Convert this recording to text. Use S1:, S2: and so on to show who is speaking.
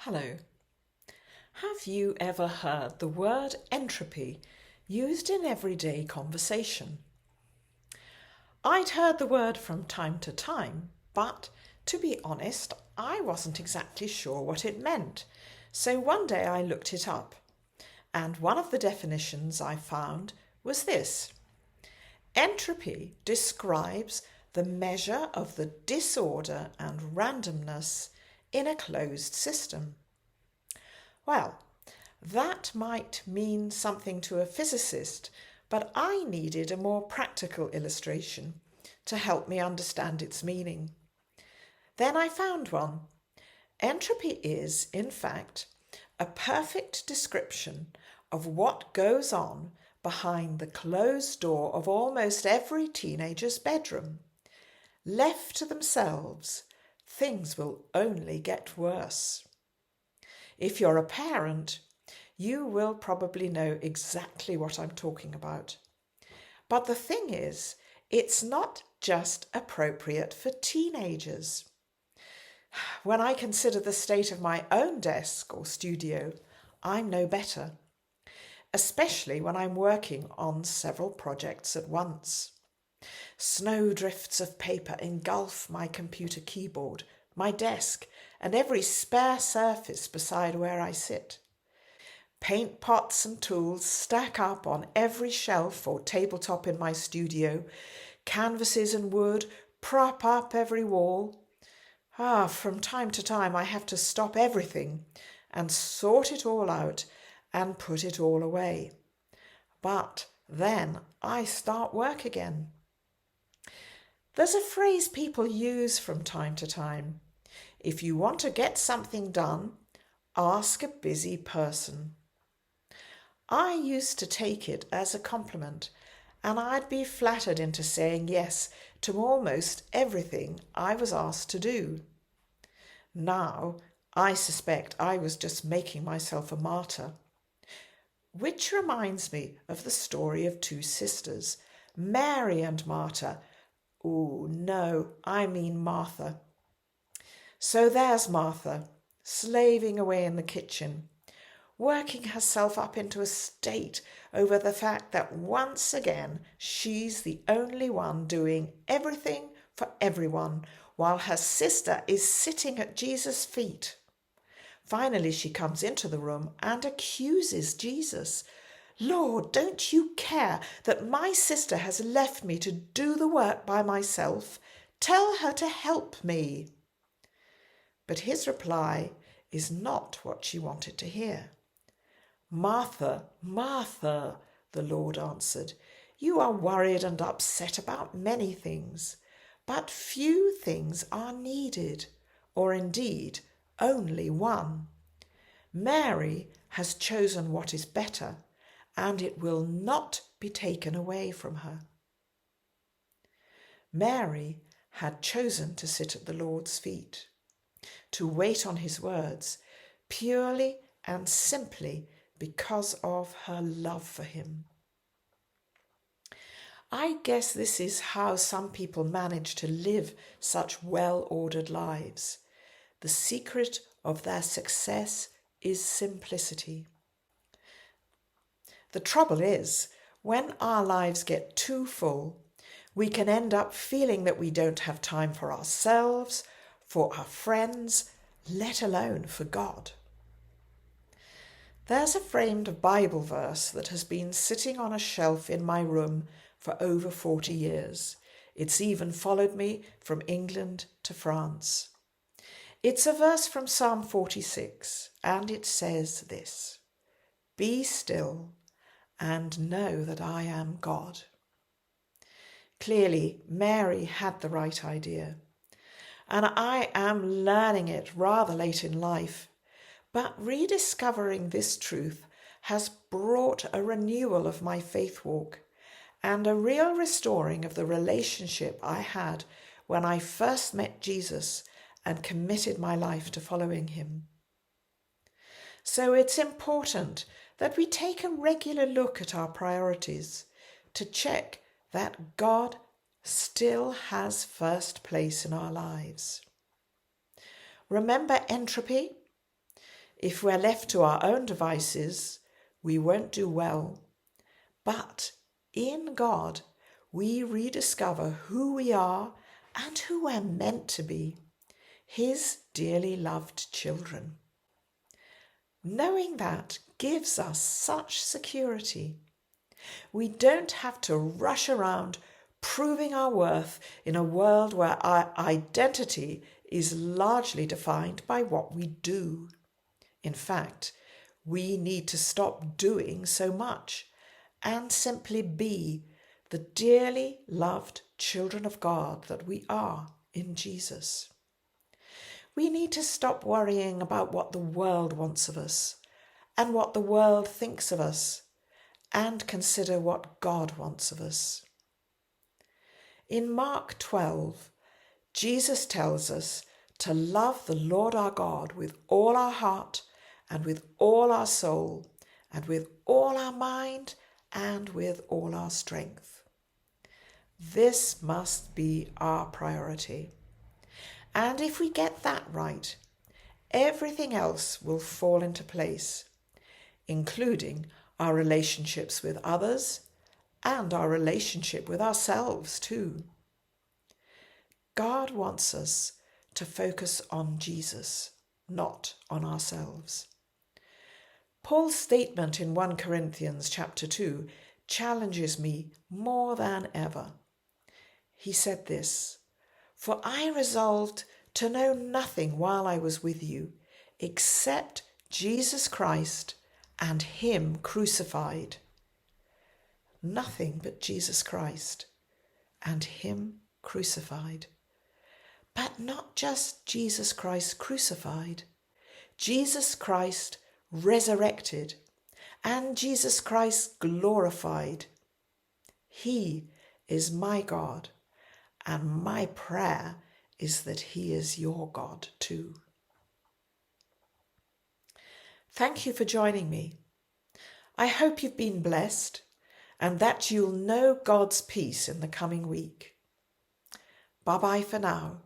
S1: Hello. Have you ever heard the word entropy used in everyday conversation? I'd heard the word from time to time, but to be honest, I wasn't exactly sure what it meant. So one day I looked it up, and one of the definitions I found was this. Entropy describes the measure of the disorder and randomness in a closed system. Well, that might mean something to a physicist, but I needed a more practical illustration to help me understand its meaning. Then I found one. Entropy is, in fact, a perfect description of what goes on behind the closed door of almost every teenager's bedroom. Left to themselves, things will only get worse. If you're a parent, you will probably know exactly what I'm talking about. But the thing is, it's not just appropriate for teenagers. When I consider the state of my own desk or studio, I'm no better, especially when I'm working on several projects at once. Snowdrifts of paper engulf my computer keyboard, my desk, and every spare surface beside where I sit. Paint pots and tools stack up on every shelf or tabletop in my studio. Canvases and wood prop up every wall. From time to time I have to stop everything and sort it all out and put it all away. But then I start work again. There's a phrase people use from time to time. If you want to get something done, ask a busy person. I used to take it as a compliment, and I'd be flattered into saying yes to almost everything I was asked to do. Now, I suspect I was just making myself a martyr. Which reminds me of the story of two sisters, Mary and Martha. Oh, no, I mean Martha. So there's Martha, slaving away in the kitchen, working herself up into a state over the fact that once again she's the only one doing everything for everyone, while her sister is sitting at Jesus' feet. Finally, she comes into the room and accuses Jesus. Lord, don't you care that my sister has left me to do the work by myself? Tell her to help me. But his reply is not what she wanted to hear. Martha, Martha, the Lord answered, you are worried and upset about many things, but few things are needed, or indeed only one. Mary has chosen what is better, and it will not be taken away from her. Mary had chosen to sit at the Lord's feet, to wait on his words, purely and simply because of her love for him. I guess this is how some people manage to live such well-ordered lives. The secret of their success is simplicity. The trouble is, when our lives get too full, we can end up feeling that we don't have time for ourselves, for our friends, let alone for God. There's a framed Bible verse that has been sitting on a shelf in my room for over 40 years. It's even followed me from England to France. It's a verse from Psalm 46, and it says this: "Be still and know that I am God." Clearly, Mary had the right idea, and I am learning it rather late in life. But rediscovering this truth has brought a renewal of my faith walk and a real restoring of the relationship I had when I first met Jesus and committed my life to following him. So it's important that we take a regular look at our priorities to check that God still has first place in our lives. Remember entropy? If we're left to our own devices, we won't do well. But in God, we rediscover who we are and who we're meant to be, His dearly loved children. Knowing that gives us such security. We don't have to rush around proving our worth in a world where our identity is largely defined by what we do. In fact, we need to stop doing so much and simply be the dearly loved children of God that we are in Jesus. We need to stop worrying about what the world wants of us and what the world thinks of us, and consider what God wants of us. In Mark 12, Jesus tells us to love the Lord our God with all our heart and with all our soul and with all our mind and with all our strength. This must be our priority. And if we get that right, everything else will fall into place, including our relationships with others and our relationship with ourselves too. God wants us to focus on Jesus, not on ourselves. Paul's statement in 1 Corinthians chapter 2 challenges me more than ever. He said this, "For I resolved to know nothing while I was with you, except Jesus Christ and Him crucified." Nothing but Jesus Christ and Him crucified. But not just Jesus Christ crucified, Jesus Christ resurrected and Jesus Christ glorified. He is my God, and my prayer is that He is your God too. Thank you for joining me. I hope you've been blessed and that you'll know God's peace in the coming week. Bye-bye for now.